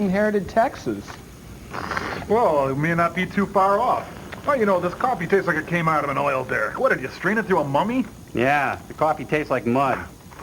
inherited Texas. Well, it may not be too far off. Oh, you know, this coffee tastes like it came out of an oil derrick. What, did you strain it through a mummy? Yeah, the coffee tastes like mud.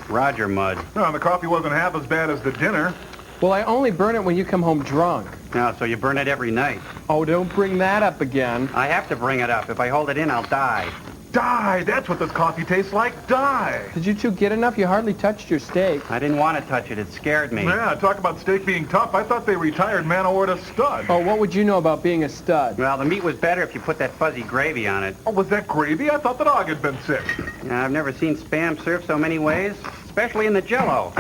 Roger mud. No, the coffee wasn't half as bad as the dinner. Well, I only burn it when you come home drunk. No, so you burn it every night. Oh, don't bring that up again. I have to bring it up. If I hold it in, I'll die. Die! That's what this coffee tastes like. Die! Did you two get enough? You hardly touched your steak. I didn't want to touch it. It scared me. Yeah, talk about steak being tough. I thought they retired man o' war to stud. Oh, what would you know about being a stud? Well, the meat was better if you put that fuzzy gravy on it. Oh, was that gravy? I thought the dog had been sick. I've never seen Spam served so many ways, especially in the Jell-O.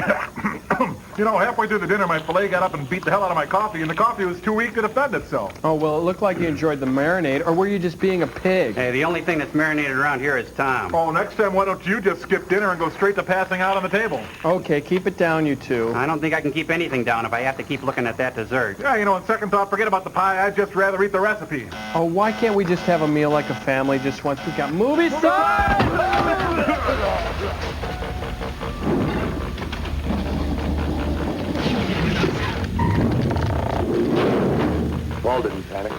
You know, halfway through the dinner, my filet got up and beat the hell out of my coffee, and the coffee was too weak to defend itself. Oh, well, it looked like you enjoyed the marinade, or were you just being a pig? Hey, the only thing that's marinated around here is Tom. Oh, next time, why don't you just skip dinner and go straight to passing out on the table? Okay, keep it down, you two. I don't think I can keep anything down if I have to keep looking at that dessert. Yeah, you know, on second thought, forget about the pie. I'd just rather eat the recipe. Oh, why can't we just have a meal like a family just once we got movie time? Paul didn't panic.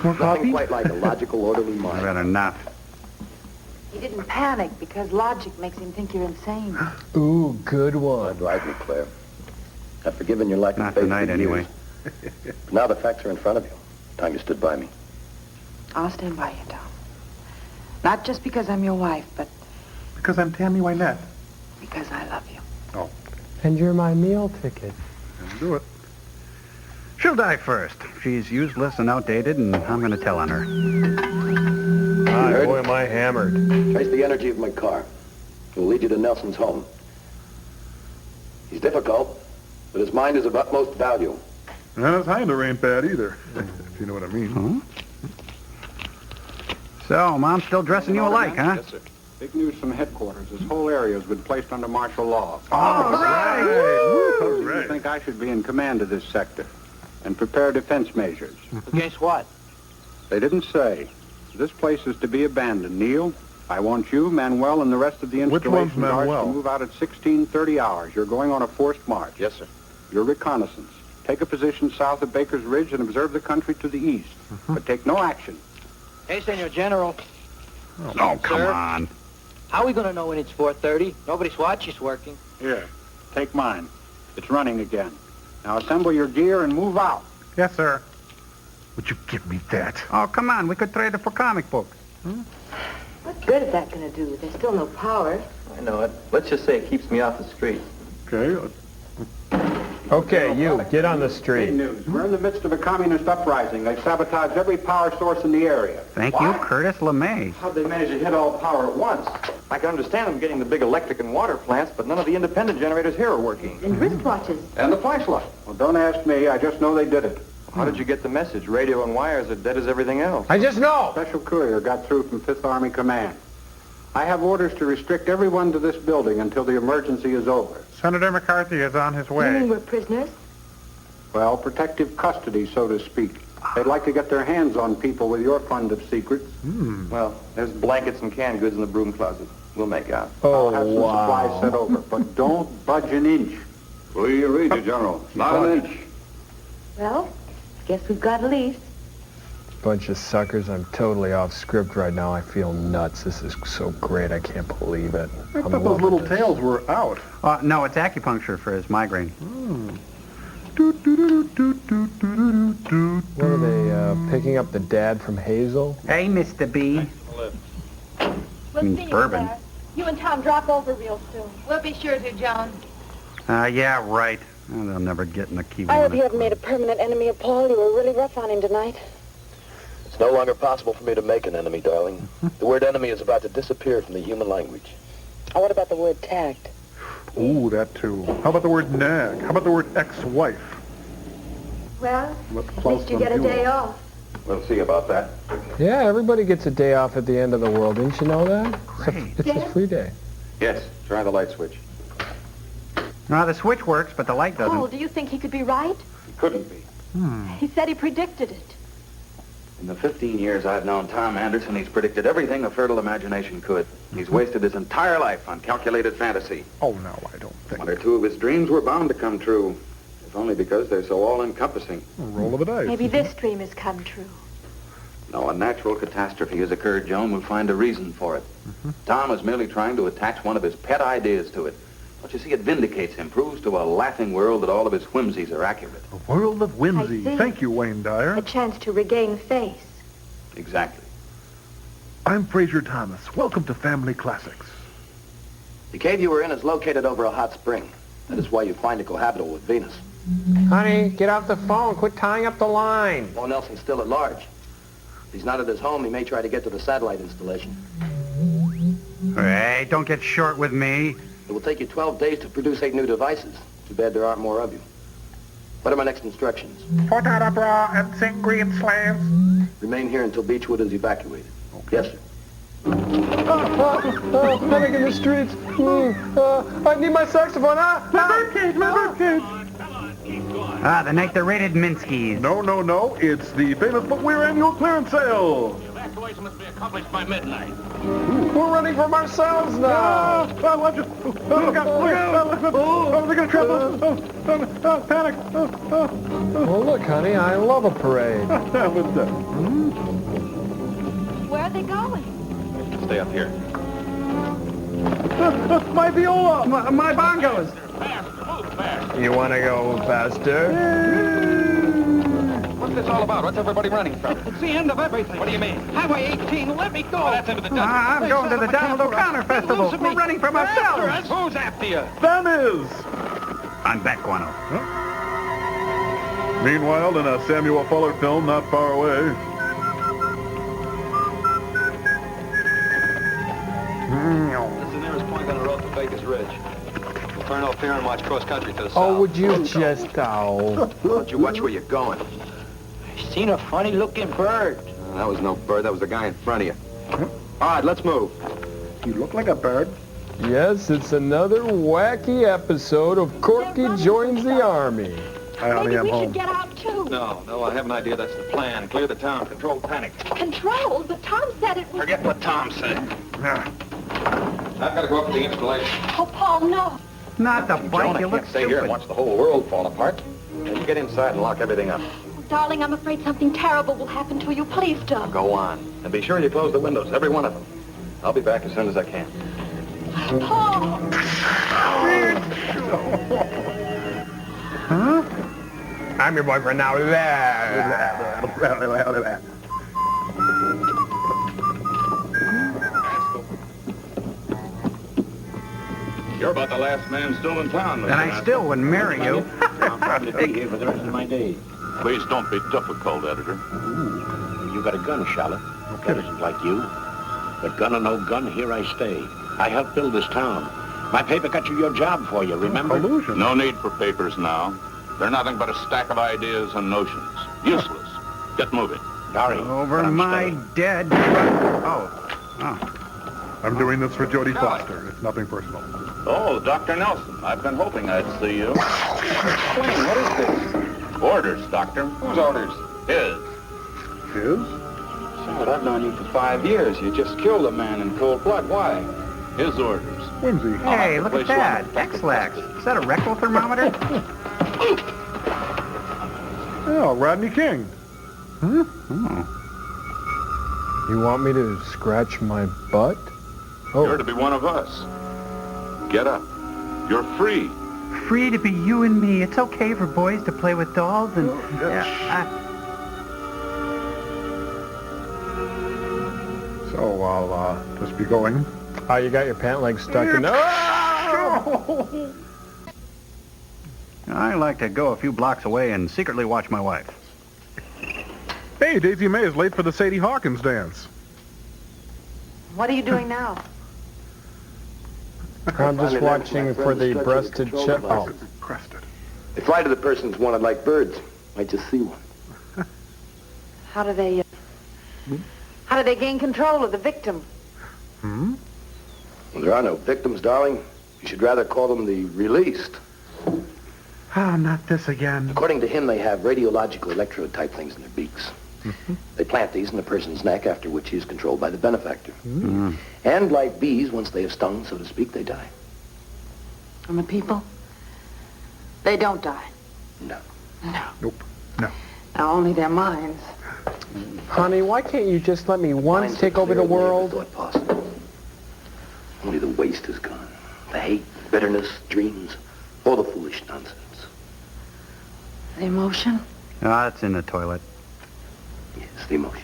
More coffee? Nothing quite like a logical, orderly I'd mind. rather not. He didn't panic because logic makes him think you're insane. Ooh, good one. Don't drive me, Claire. I've forgiven your lack of Not faith tonight, for anyway. years. Now the facts are in front of you. Time you stood by me. I'll stand by you, Tom. Not just because I'm your wife, but Because I'm Tammy Wynette. because I love you. Oh, And you're my meal ticket. let's do it. She'll die first. She's useless and outdated, and I'm going to tell on her. Ah, boy, am I hammered. Trace the energy of my car. It will lead you to Nelson's home. He's difficult, but his mind is of utmost value. And his hinder ain't bad either, if you know what I mean. Hmm? So, Mom's still dressing you alike, huh? Yes, sir. Big news from headquarters. This whole area has been placed under martial law. All right! Woo! All I right. think I should be in command of this sector and prepare defense measures. Against what? They didn't say. This place is to be abandoned. Neil, I want you, Manuel, and the rest of the Which one's installation guards Manuel? to move out at 16:30 hours. You're going on a forced march. Yes, sir. Your reconnaissance. Take a position south of Baker's Ridge and observe the country to the east. But take no action. Hey, Senor General, Oh, come Sir? on. how are we going to know when it's 4:30? Nobody's watch is working. Here, take mine. It's running again. Now assemble your gear and move out. Yes, sir. Would you give me that? Oh, come on. We could trade it for comic books. What good is that going to do? There's still no power. I know it. Let's just say it keeps me off the street. Okay. Okay, you, get on the Big street. news. We're in the midst of a communist uprising. They've sabotaged every power source in the area. Thank you, Curtis LeMay. How'd they manage to hit all power at once? I can understand them getting the big electric and water plants, but none of the independent generators here are working. And wristwatches. And the flashlight. Well, don't ask me. I just know they did it. How did you get the message? Radio and wires are dead as everything else. I just know. Special courier got through from 5th Army Command. I have orders to restrict everyone to this building until the emergency is over. Senator McCarthy is on his You mean way. we're prisoners? Well, protective custody, so to speak. They'd like to get their hands on people with your fund of secrets. Well, there's blankets and canned goods in the broom closet. We'll make out. I'll have some supplies sent over, but don't budge an inch. Will you read it, General? Not an inch. Well, guess we've got a lease. Bunch of suckers. I'm totally off script right now. I feel nuts. This is so great. I can't believe it. I thought those little tails were out. No, it's acupuncture for his migraine. What are they, picking up the dad from Hazel? Hey, Mr. B. We'll Means see you bourbon. there. You and Tom drop over real soon. We'll be sure to, Joan. Yeah, right. Oh, they'll never get in the key. I hope you haven't made a permanent enemy of Paul. You were really rough on him tonight. It's no longer possible for me to make an enemy, darling. The word enemy is about to disappear from the human language. Oh, what about the word tact? Ooh, that too. How about the word nag? How about the word ex-wife? Well, What's at least you get a day off. We'll see about that. Yeah, everybody gets a day off at the end of the world. Didn't you know that? Great. It's a free day. Yes, try the light switch. No, the switch works, but the light doesn't. Paul, do you think he could be right? It couldn't be. He said he predicted it. In the 15 years I've known Tom Anderson, he's predicted everything a fertile imagination could. He's wasted his entire life on calculated fantasy. Oh, no, I don't think. One or two of his dreams were bound to come true. If Only because they're so all-encompassing. A roll of the dice. Maybe this dream has come true. No, a natural catastrophe has occurred, Joan. We'll find a reason for it. Tom is merely trying to attach one of his pet ideas to it. But you see, it vindicates him, proves to a laughing world that all of his whimsies are accurate. A world of whimsy. I see. Thank you, Wayne Dyer. A chance to regain face. Exactly. I'm Fraser Thomas. Welcome to Family Classics. The cave you were in is located over a hot spring. That is why you find it cohabitable with Venus. Honey, get off the phone. Quit tying up the line. While Nelson's still at large. If he's not at his home, he may try to get to the satellite installation. Hey, don't get short with me. It will take you 12 days to produce 8 new devices. Too bad there aren't more of you. What are my next instructions? Put out a bra and sing green slaves. Remain here until Beechwood is evacuated. Yes, sir. Panic in the streets. I need my saxophone. My birdcage. The night they raided Minsky's. No. It's the famous footwear annual clearance sale. The evacuation must be accomplished by midnight. We're running from ourselves now. Watch it. Look out. They're going to trap us. Panic. Well, look, honey, I love a parade. That was that. Where are they going? Stay up here. My viola. My bongos. You want to go faster? What's this all about? What's everybody running from? It's the end of everything. What do you mean? Highway 18, let me go. Oh, that's into the desert. I'm going to the Donald O'Connor Festival. We're running from ourselves. Who's after you? Them is. I'm back, Guano. Meanwhile, in a Samuel Fuller film not far away. This is the nearest point on the road to Vegas Ridge. We'll turn off here and march cross-country to the south. Oh, would you just, Why don't you watch where you're going? Seen a funny-looking bird. That was no bird. That was the guy in front of you. All right, let's move. You look like a bird. Yes, it's another wacky episode of Corky Joins the Army. I only Maybe am we home. should get out, too. No, I have an idea. That's the plan. Clear the town. Control panic. Control? But Tom said it was... Forget what Tom said. I've got to go up to the installation. Oh, Paul, no. Not the Joan, bike. I You look can't stay here and stupid. watch the whole world fall apart. You get inside and lock everything up. Oh, darling, I'm afraid something terrible will happen to you. Please don't. Go on. And be sure you close the windows, every one of them. I'll be back as soon as I can. Paul! I'm your boyfriend now. You're about the last man still in town, Mr. And I still wouldn't marry you. I'm probably be here for the rest of my days. Please don't be difficult, editor. You got a gun, Charlotte. Citizens like you. But gun or no gun, here I stay. I helped build this town. My paper got you your job for you, remember? Collusion. No need for papers now. They're nothing but a stack of ideas and notions. Useless. Get moving. Sorry. Over but I'm my staying. dead... Oh. I'm doing this for Jodie Foster. It's nothing personal. Oh, Dr. Nelson. I've been hoping I'd see you. Explain, what is this? Orders, Doctor. Whose orders? His. His? But I've known you for 5 years. You just killed a man in cold blood. Why? His orders. Whimsy. Hey, look at that. X-Lax. Is that a rectal thermometer? Oh, Rodney King. Huh? You want me to scratch my butt? You're to be one of us. Get up. You're free. Free to be you and me. It's okay for boys to play with dolls and... So I'll just be going. Oh, you got your pant leg stuck in... Oh! I like to go a few blocks away and secretly watch my wife. Hey, Daisy May is late for the Sadie Hawkins dance. What are you doing now? I'm just watching for the breasted chip. Oh. Crested. They fly to the persons wanted like birds. Might just see one. How do they gain control of the victim? Well, there are no victims, darling. You should rather call them the released. Ah, not this again. According to him, they have radiological electrode type things in their beaks. They plant these in the person's neck, after which he is controlled by the benefactor. And like bees, once they have stung, so to speak, they die. And the people? They don't die. No. No. Nope. No. Now, only their minds. Honey, why can't you just let me once Minds take are over the clearer than we ever world? thought possible. Only the waste is gone. The hate, bitterness, dreams, all the foolish nonsense. The emotion? Ah, it's in the toilet. Yes, the emotion.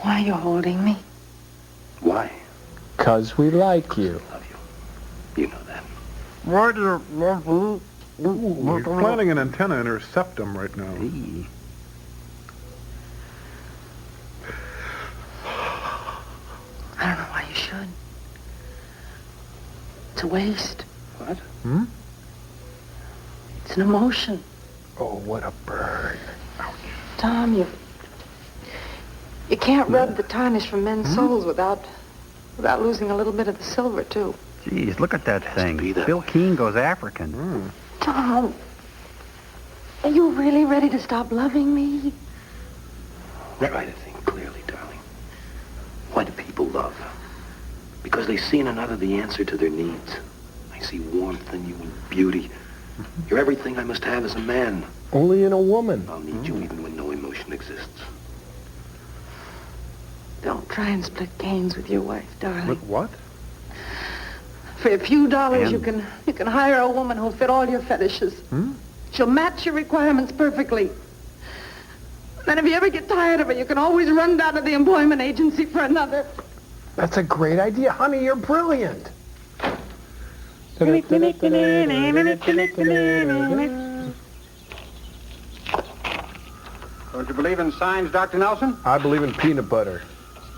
Why are you holding me? Why? 'Cause we like you. Love you. You know that. Why do you love me? We're planting an antenna in her septum right now. Hey. I don't know why you should. It's a waste. What? Hmm? It's an emotion. Oh, what a burn. Tom, you can't rub the tarnish from men's souls without losing a little bit of the silver, too. Geez, look at that thing. be that Bill way. Keane goes African. Tom, are you really ready to stop loving me? Try to think clearly, darling. Why do people love? Because they see in another the answer to their needs. I see warmth in you and beauty. You're everything I must have as a man. Only in a woman. I'll need you even when no emotion exists. Don't try and split gains with your wife, darling. But what? For a few dollars, And- you can hire a woman who'll fit all your fetishes. She'll match your requirements perfectly. Then if you ever get tired of her, you can always run down to the employment agency for another. That's a great idea. Honey, you're brilliant. Don't you believe in signs, Dr. Nelson? I believe in peanut butter.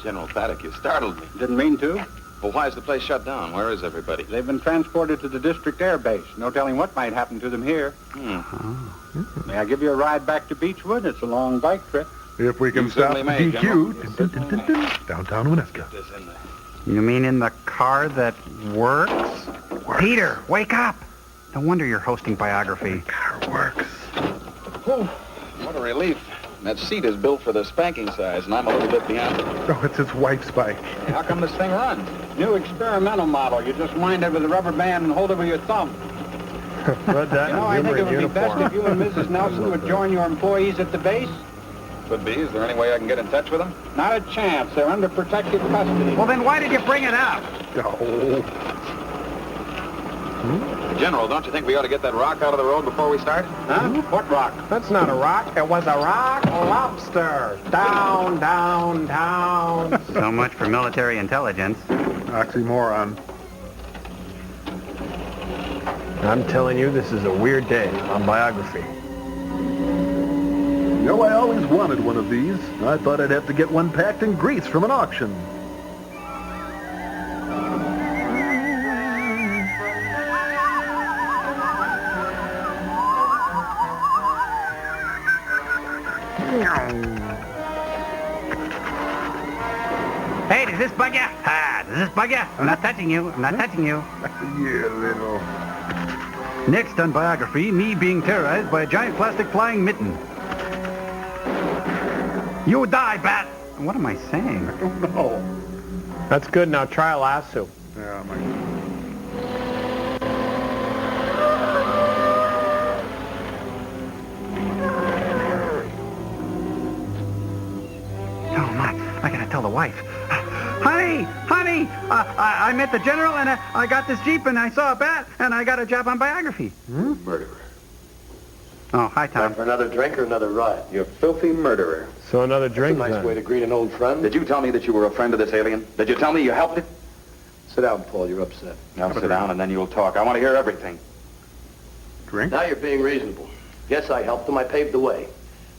General Paddock, you startled me. Didn't mean to. Well, why is the place shut down? Where is everybody? They've been transported to the district air base. No telling what might happen to them here. May I give you a ride back to Beechwood? It's a long bike trip. If we can You stop certainly may, General. DQ. Downtown Winnetka. This in there. You mean in the car that works? Peter, wake up! No wonder you're hosting biography. Car works. What a relief. That seat is built for the spanking size, and I'm a little bit beyond it. Oh, it's his wife's bike. How come this thing runs? New experimental model. You just wind it with a rubber band and hold it with your thumb. Read that You know, I in think a it would be best if you and Mrs. Nelson would join your employees at the base. Could be. Is there any way I can get in touch with them? Not a chance. They're under protective custody. Well, then why did you bring it up? Oh. General, don't you think we ought to get that rock out of the road before we start? Huh? What rock? That's not a rock. It was a rock lobster. Down, down, down. So much for military intelligence. Oxymoron. I'm telling you, this is a weird day on biography. You know, I always wanted one of these. I thought I'd have to get one packed in Greece from an auction. Hey, does this bug you? Ah, does this bug you? I'm not touching you. I'm not touching you. Yeah, little. Next on biography, me being terrorized by a giant plastic flying mitten. You die, bat! What am I saying? No. That's good. Now try a lasso. Yeah, my... Oh, my. I gotta tell the wife. Honey! Honey! I met the general, and I got this Jeep, and I saw a bat, and I got a job on biography. Murderer. Oh, hi, Time Tom. for another drink or another ride? You filthy murderer. So another That's a drink nice then. way to greet an old friend. Did you tell me that you were a friend of this alien? Did you tell me you helped it? Sit down, Paul. You're upset. Now sit down and then you'll talk. I want to hear everything. Drink? Now you're being reasonable. Yes, I helped him. I paved the way.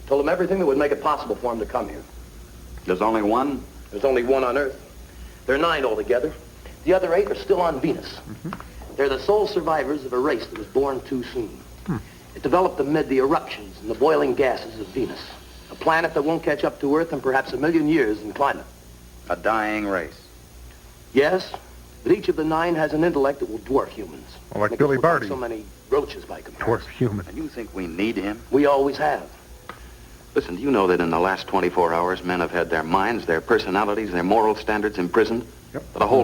Told him everything that would make it possible for him to come here. There's only one? There's only one on Earth. There are 9 altogether. The other 8 are still on Venus. They're the sole survivors of a race that was born too soon. It developed amid the eruptions and the boiling gases of Venus. A planet that won't catch up to Earth in perhaps 1,000,000 years in climate. A dying race. Yes, but each of the 9 has an intellect that will dwarf humans. Well, like Make us Billy look like Barty. so many roaches by comparison. Dwarf human. And you think we need him? We always have. Listen, do you know that in the last 24 hours, men have had their minds, their personalities, their moral standards imprisoned? Yep. That a whole